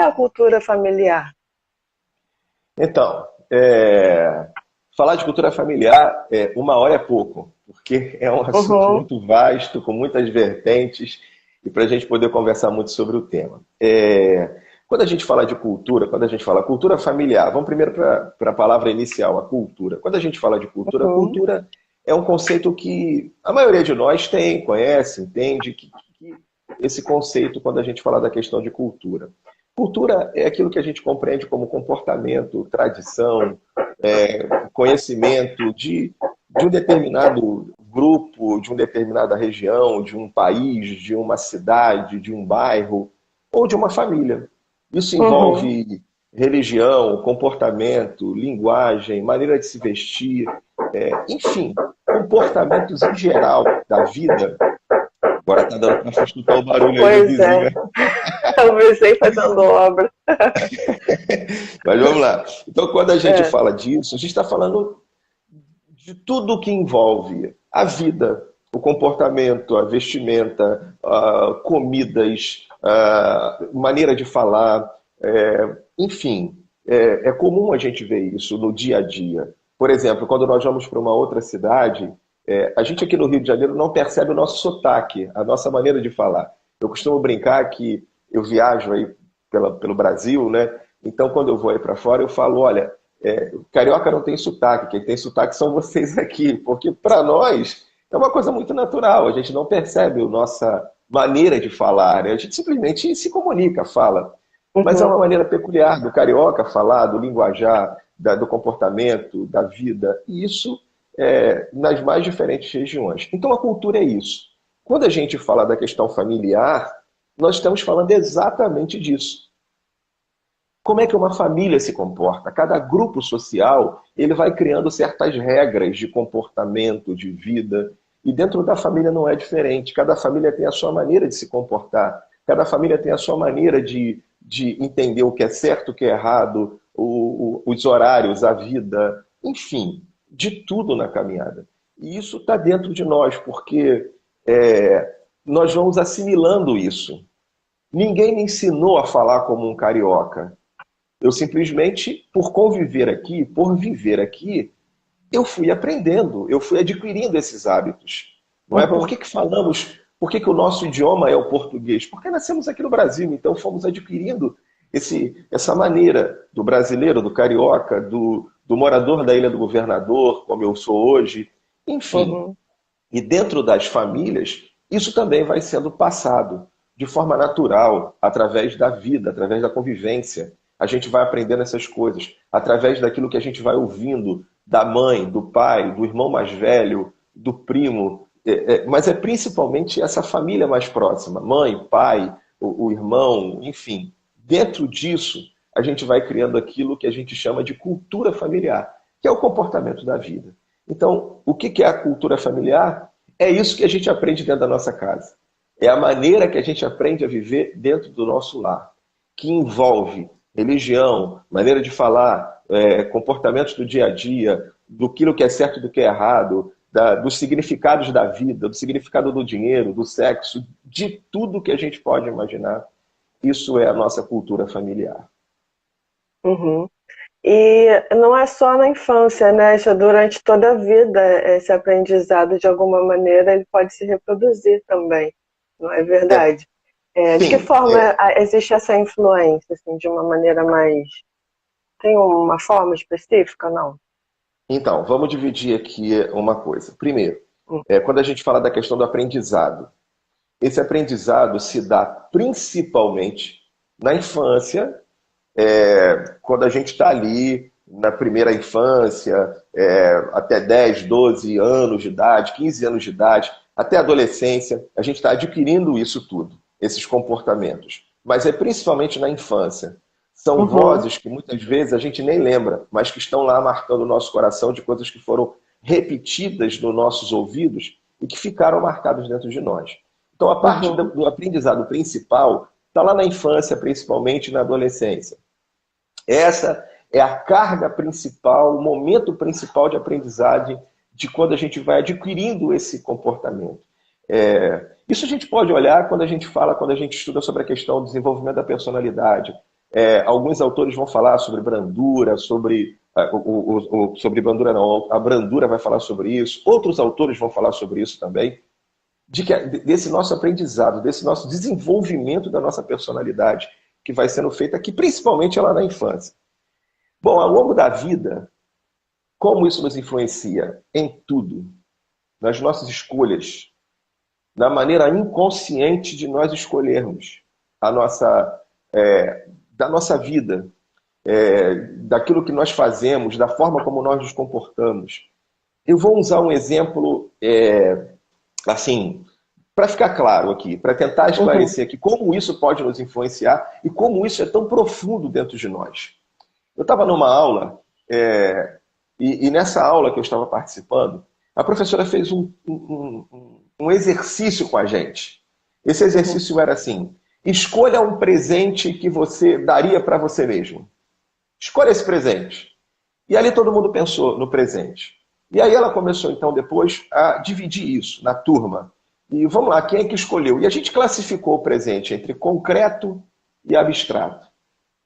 que é a cultura familiar? Então, falar de cultura familiar, uma hora é pouco, porque é um assunto Uhum, muito vasto, com muitas vertentes, e para a gente poder conversar muito sobre o tema. Quando a gente fala de cultura, quando a gente fala cultura familiar, vamos primeiro para a palavra inicial, a cultura. Quando a gente fala de cultura, uhum, cultura é um conceito que a maioria de nós tem, conhece, entende, que esse conceito quando a gente fala da questão de cultura. Cultura é aquilo que a gente compreende como comportamento, tradição, conhecimento de um determinado grupo, de uma determinada região, de um país, de uma cidade, de um bairro ou de uma família. Isso uhum. envolve religião, comportamento, linguagem, maneira de se vestir, enfim, comportamentos em geral da vida. Agora está dando para escutar o barulho aí do Pois vizinho. é, eu comecei fazendo obra. Mas vamos lá. Então, quando a gente É, fala disso, a gente está falando de tudo que envolve a vida, o comportamento, a vestimenta, comidas, maneira de falar, enfim, é comum a gente ver isso no dia a dia. Por exemplo, quando nós vamos para uma outra cidade, a gente aqui no Rio de Janeiro não percebe o nosso sotaque, a nossa maneira de falar. Eu costumo brincar que eu viajo aí pelo Brasil, né? Então, quando eu vou aí para fora, eu falo, olha, carioca não tem sotaque, quem tem sotaque são vocês aqui, porque para nós é uma coisa muito natural, a gente não percebe a nossa maneira de falar, né? A gente simplesmente se comunica, fala. Mas é uma uhum, maneira peculiar do carioca falar, do linguajar, do comportamento, da vida, e isso nas mais diferentes regiões. Então a cultura é isso. Quando a gente fala da questão familiar, nós estamos falando exatamente disso. Como é que uma família se comporta? Cada grupo social, ele vai criando certas regras de comportamento, de vida, e dentro da família não é diferente. Cada família tem a sua maneira de se comportar, cada família tem a sua maneira de entender o que é certo, o que é errado, os horários, a vida, enfim, de tudo na caminhada. E isso está dentro de nós, porque nós vamos assimilando isso. Ninguém me ensinou a falar como um carioca. Eu simplesmente, por conviver aqui, por viver aqui, eu fui aprendendo, eu fui adquirindo esses hábitos. Não é? Por uhum, que que falamos, por que que o nosso idioma é o português? Porque nascemos aqui no Brasil, então fomos adquirindo essa maneira do brasileiro, do carioca, do morador da Ilha do Governador, como eu sou hoje, enfim. uhum, E dentro das famílias, isso também vai sendo passado de forma natural, através da vida, através da convivência. A gente vai aprendendo essas coisas, através daquilo que a gente vai ouvindo da mãe, do pai, do irmão mais velho, do primo. Mas é principalmente essa família mais próxima, mãe, pai, o irmão, enfim. Dentro disso, a gente vai criando aquilo que a gente chama de cultura familiar, que é o comportamento da vida. Então, o que é a cultura familiar? É isso que a gente aprende dentro da nossa casa. É a maneira que a gente aprende a viver dentro do nosso lar, que envolve religião, maneira de falar, comportamentos do dia a dia, do que é certo e do que é errado, dos significados da vida, do significado do dinheiro, do sexo, de tudo que a gente pode imaginar. Isso é a nossa cultura familiar. uhum. E não é só na infância, né? Já durante toda a vida, esse aprendizado, de alguma maneira, ele pode se reproduzir também, não é É, verdade? De que sim, forma existe essa influência, assim, de uma maneira mais... Tem uma forma específica, não? então, vamos dividir aqui uma coisa. Primeiro, Hum, quando a gente fala da questão do aprendizado, esse aprendizado se dá principalmente na infância, quando a gente está ali na primeira infância, até 10, 12 anos de idade, 15 anos de idade, até a adolescência, a gente está adquirindo isso tudo, esses comportamentos. Mas é principalmente na infância. São uhum, vozes que muitas vezes a gente nem lembra, mas que estão lá marcando o nosso coração de coisas que foram repetidas nos nossos ouvidos e que ficaram marcadas dentro de nós. Então, a parte uhum, do aprendizado principal está lá na infância, principalmente na adolescência. Essa é a carga principal, o momento principal de aprendizagem de quando a gente vai adquirindo esse comportamento. Isso a gente pode olhar quando a gente fala, quando a gente estuda sobre a questão do desenvolvimento da personalidade. Alguns autores vão falar sobre brandura, sobre brandura não, a brandura vai falar sobre isso. Outros autores vão falar sobre isso também. Desse nosso aprendizado, desse nosso desenvolvimento da nossa personalidade, que vai sendo feito aqui, principalmente lá na infância. Bom, ao longo da vida, como isso nos influencia? Em tudo. Nas nossas escolhas. Na maneira inconsciente de nós escolhermos da nossa vida, daquilo que nós fazemos, da forma como nós nos comportamos. Eu vou usar um exemplo, assim, para ficar claro aqui, para tentar esclarecer aqui como isso pode nos influenciar e como isso é tão profundo dentro de nós. Eu estava numa aula, e nessa aula que eu estava participando, a professora fez um exercício com a gente. Esse exercício era assim: escolha um presente que você daria para você mesmo. Escolha esse presente. E ali todo mundo pensou no presente. E aí ela começou então depois a dividir isso na turma. E vamos lá, quem é que escolheu? E a gente classificou o presente entre concreto e abstrato.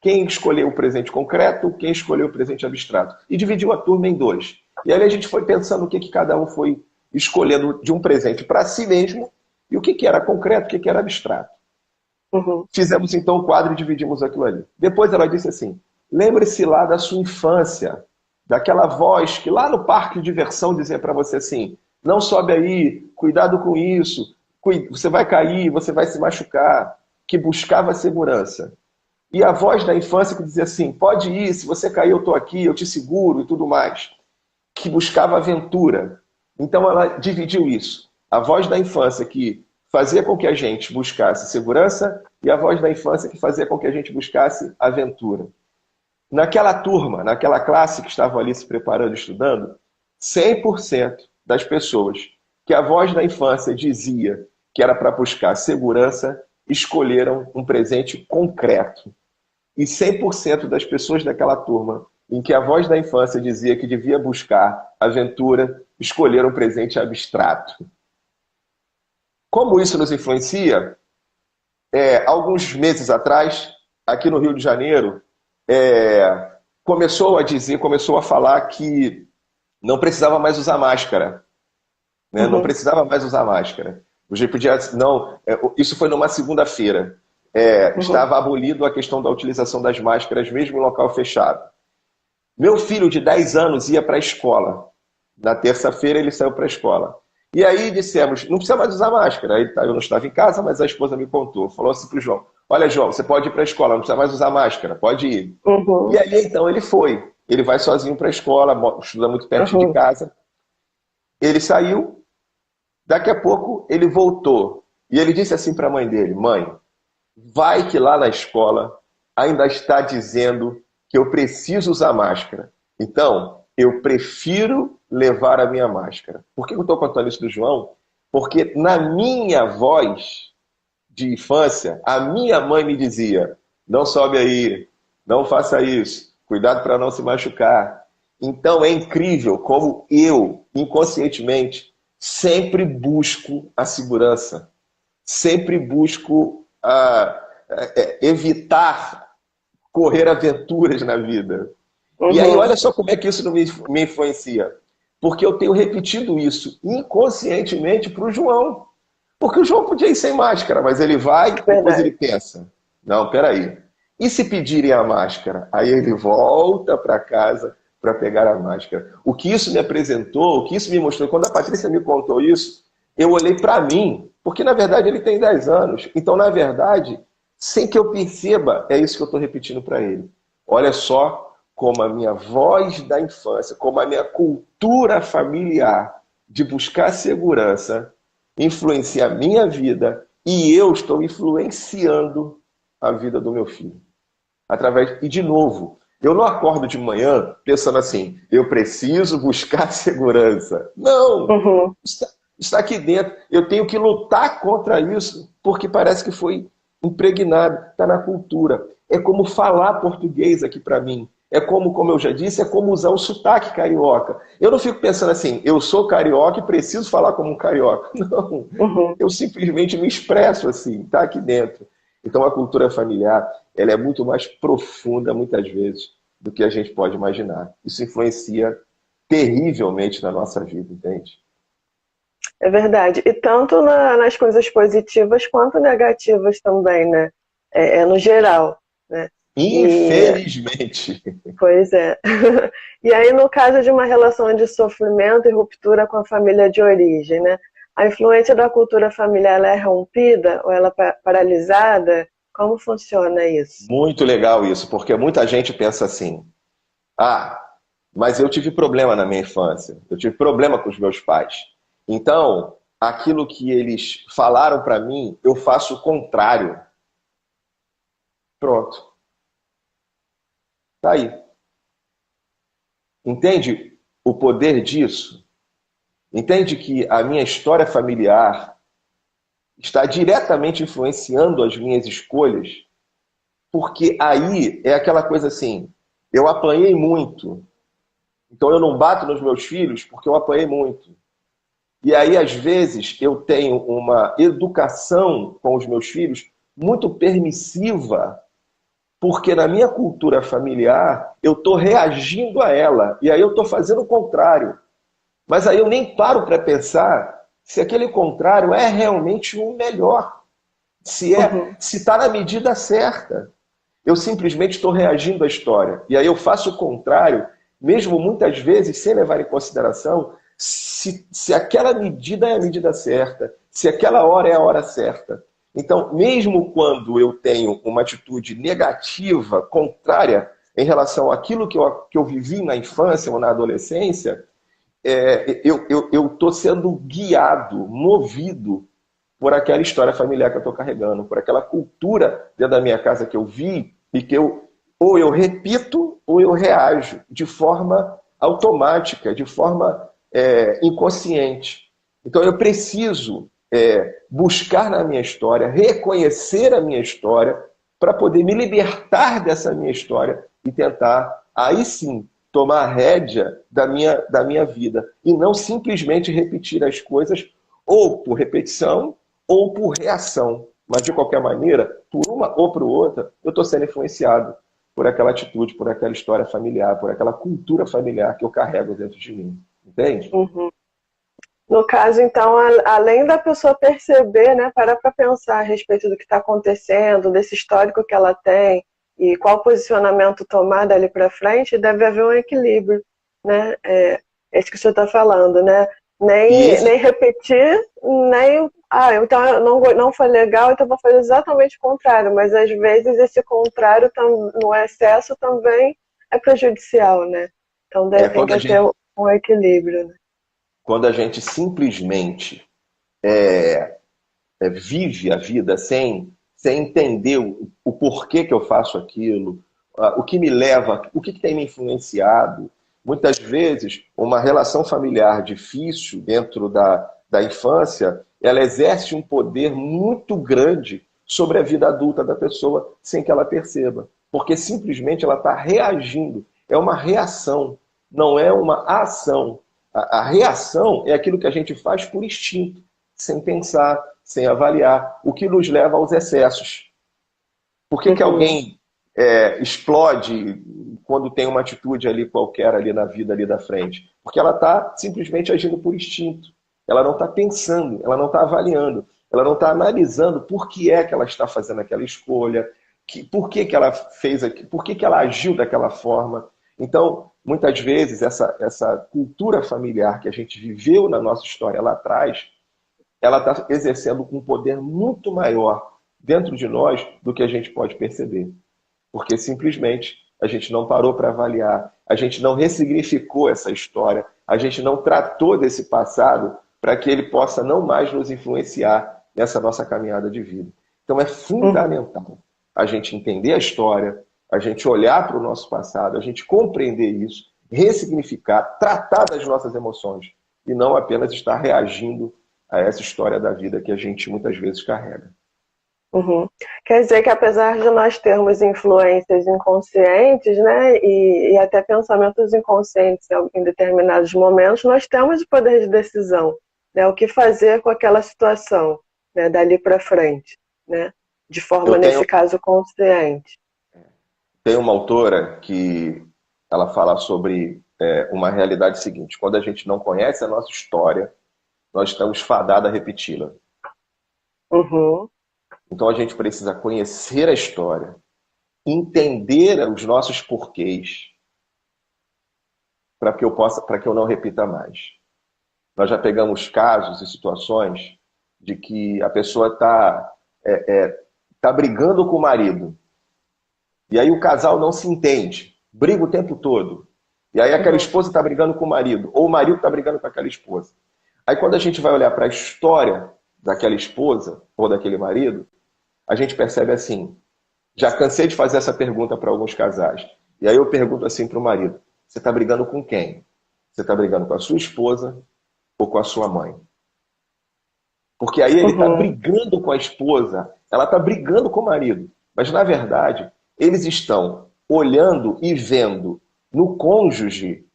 Quem escolheu o presente concreto, quem escolheu o presente abstrato. E dividiu a turma em dois. E aí a gente foi pensando o que cada um foi escolhendo de um presente para si mesmo e o que era concreto, o que era abstrato. Fizemos então o quadro e dividimos aquilo ali. Depois ela disse assim: lembre-se lá da sua infância, daquela voz que lá no parque de diversão dizia para você assim: não sobe aí, cuidado com isso, você vai cair, você vai se machucar, que buscava segurança. E a voz da infância que dizia assim: pode ir, se você cair eu estou aqui, eu te seguro e tudo mais, que buscava aventura. Então ela dividiu isso. A voz da infância que fazia com que a gente buscasse segurança e a voz da infância que fazia com que a gente buscasse aventura. Naquela turma, naquela classe que estavam ali se preparando, estudando, 100% das pessoas que a voz da infância dizia que era para buscar segurança, escolheram um presente concreto. E 100% das pessoas daquela turma em que a voz da infância dizia que devia buscar aventura, escolheram um presente abstrato. Como isso nos influencia? Alguns meses atrás, aqui no Rio de Janeiro, começou a falar que não precisava mais usar máscara. Né? Não precisava mais usar máscara. Isso foi numa segunda-feira. Estava abolido a questão da utilização das máscaras, mesmo em local fechado. Meu filho de 10 anos ia para a escola. Na terça-feira ele saiu para a escola. E aí dissemos: não precisa mais usar máscara. Eu não estava em casa, mas a esposa me contou. Falou assim para o João: olha, João, você pode ir para a escola, não precisa mais usar máscara, pode ir. E aí então ele foi. Ele vai sozinho para a escola, estuda muito perto de casa. Ele saiu, daqui a pouco ele voltou. E ele disse assim para a mãe dele: mãe, vai que lá na escola ainda está dizendo que eu preciso usar máscara. Então, eu prefiro levar a minha máscara. Por que eu estou contando isso do João? Porque na minha voz de infância, a minha mãe me dizia: não sobe aí, não faça isso, cuidado para não se machucar. Então é incrível como eu, inconscientemente, sempre busco a segurança, sempre busco evitar correr aventuras na vida. E aí olha só como é que isso não me influencia. Porque eu tenho repetido isso inconscientemente para o João. Porque o João podia ir sem máscara, mas ele vai e depois ele pensa: não, peraí, e se pedirem a máscara? Aí ele volta para casa para pegar a máscara. O que isso me apresentou, o que isso me mostrou, quando a Patrícia me contou isso, eu olhei para mim, porque na verdade ele tem 10 anos. Então, na verdade, sem que eu perceba, é isso que eu estou repetindo para ele. Olha só como a minha voz da infância, como a minha cultura familiar de buscar segurança influencia a minha vida e eu estou influenciando a vida do meu filho. E de novo, eu não acordo de manhã pensando assim: eu preciso buscar segurança. Não! Está aqui dentro. Eu tenho que lutar contra isso, porque parece que foi impregnado, está na cultura. É como falar português aqui para mim. É como eu já disse, é como usar o sotaque carioca. Eu não fico pensando assim: eu sou carioca e preciso falar como um carioca. Não. Eu simplesmente me expresso assim, está aqui dentro. Então a cultura familiar, ela é muito mais profunda, muitas vezes, do que a gente pode imaginar. Isso influencia terrivelmente na nossa vida, entende? É verdade. E tanto nas coisas positivas quanto negativas também, né? No geral, né? E, Infelizmente. pois é. E aí, no caso de uma relação de sofrimento e ruptura com a família de origem, né? A influência da cultura familiar ela é rompida ou ela é paralisada? Como funciona isso? Muito legal isso, porque muita gente pensa assim: ah, mas eu tive problema na minha infância, eu tive problema com os meus pais. Então, aquilo que eles falaram para mim, eu faço o contrário. Pronto, tá aí. Entende o poder disso? Entende que a minha história familiar está diretamente influenciando as minhas escolhas? Porque aí é aquela coisa assim: eu apanhei muito, então eu não bato nos meus filhos porque eu apanhei muito. E aí, às vezes, eu tenho uma educação com os meus filhos muito permissiva, porque na minha cultura familiar eu estou reagindo a ela, e aí eu estou fazendo o contrário. Mas aí eu nem paro para pensar se aquele contrário é realmente o melhor, Uhum. se está na medida certa. Eu simplesmente estou reagindo à história. E aí eu faço o contrário, mesmo muitas vezes sem levar em consideração se aquela medida é a medida certa, se aquela hora é a hora certa. Então, mesmo quando eu tenho uma atitude negativa, contrária, em relação àquilo que eu vivi na infância ou na adolescência, eu estou sendo guiado, movido por aquela história familiar que eu estou carregando, por aquela cultura dentro da minha casa que eu vi e que ou eu repito ou eu reajo de forma automática, de forma inconsciente. Então eu preciso buscar na minha história, reconhecer a minha história, para poder me libertar dessa minha história e tentar, aí sim, tomar a rédea da minha vida. E não simplesmente repetir as coisas ou por repetição ou por reação. Mas, de qualquer maneira, por uma ou por outra, eu estou sendo influenciado por aquela atitude, por aquela história familiar, por aquela cultura familiar que eu carrego dentro de mim. Entende? Uhum. No caso, então, além da pessoa perceber, né, parar para pensar a respeito do que está acontecendo, desse histórico que ela tem e qual posicionamento tomar dali para frente, deve haver um equilíbrio, né? É isso que você está falando, né? E Nem esse repetir, nem. Ah, então não foi legal, então vou fazer exatamente o contrário. Mas às vezes esse contrário no excesso também é prejudicial, né? Então é tem quando a que ter gente, um equilíbrio, né? quando a gente simplesmente vive a vida sem entender o porquê que eu faço aquilo, o que me leva, o que tem me influenciado. Muitas vezes, uma relação familiar difícil dentro da infância, ela exerce um poder muito grande sobre a vida adulta da pessoa sem que ela perceba. Porque simplesmente ela está reagindo. É uma reação, não é uma ação. A reação é aquilo que a gente faz por instinto, sem pensar, sem avaliar, o que nos leva aos excessos. Por que Uhum. alguém explode quando tem uma atitude ali qualquer ali na vida ali da frente? Porque ela está simplesmente agindo por instinto. Ela não está pensando, ela não está avaliando, ela não está analisando por que é que ela está fazendo aquela escolha, por que ela fez aquilo, por que ela agiu daquela forma. Então, muitas vezes, essa cultura familiar que a gente viveu na nossa história lá atrás, ela está exercendo um poder muito maior dentro de nós do que a gente pode perceber. Porque simplesmente a gente não parou para avaliar, a gente não ressignificou essa história, a gente não tratou desse passado para que ele possa não mais nos influenciar nessa nossa caminhada de vida. Então é Uhum. fundamental a gente entender a história, a gente olhar para o nosso passado, a gente compreender isso, ressignificar, tratar das nossas emoções e não apenas estar reagindo a essa história da vida que a gente muitas vezes carrega. Uhum. Quer dizer que apesar de nós termos influências inconscientes, né, e até pensamentos inconscientes em determinados momentos, nós temos o poder de decisão, né, o que fazer com aquela situação, né, dali para frente, né? de forma, Eu nesse tenho, caso, consciente. tenho uma autora que ela fala sobre uma realidade seguinte: quando a gente não conhece a nossa história, nós estamos fadados a repeti-la. Uhum, Então a gente precisa conhecer a história, entender os nossos porquês, para que eu não repita mais. Nós já pegamos casos e situações de que a pessoa tá brigando com o marido. E aí o casal não se entende, briga o tempo todo. E aí aquela uhum, esposa está brigando com o marido, ou o marido está brigando com aquela esposa. Aí quando a gente vai olhar para a história daquela esposa ou daquele marido, a gente percebe assim, já cansei de fazer essa pergunta para alguns casais. E aí eu pergunto assim para o marido, você está brigando com quem? Você está brigando com a sua esposa ou com a sua mãe? Porque aí ele está uhum, brigando com a esposa, ela está brigando com o marido. Mas, na verdade, eles estão olhando e vendo no cônjuge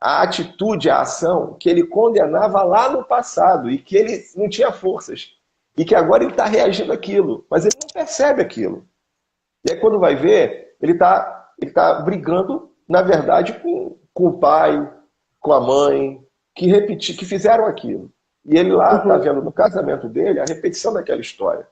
a atitude, a ação que ele condenava lá no passado e que ele não tinha forças. E que agora ele está reagindo àquilo, mas ele não percebe aquilo. E aí, quando vai ver, ele tá brigando, na verdade, com o pai, com a mãe, que fizeram aquilo. E ele lá está uhum. vendo no casamento dele a repetição daquela história.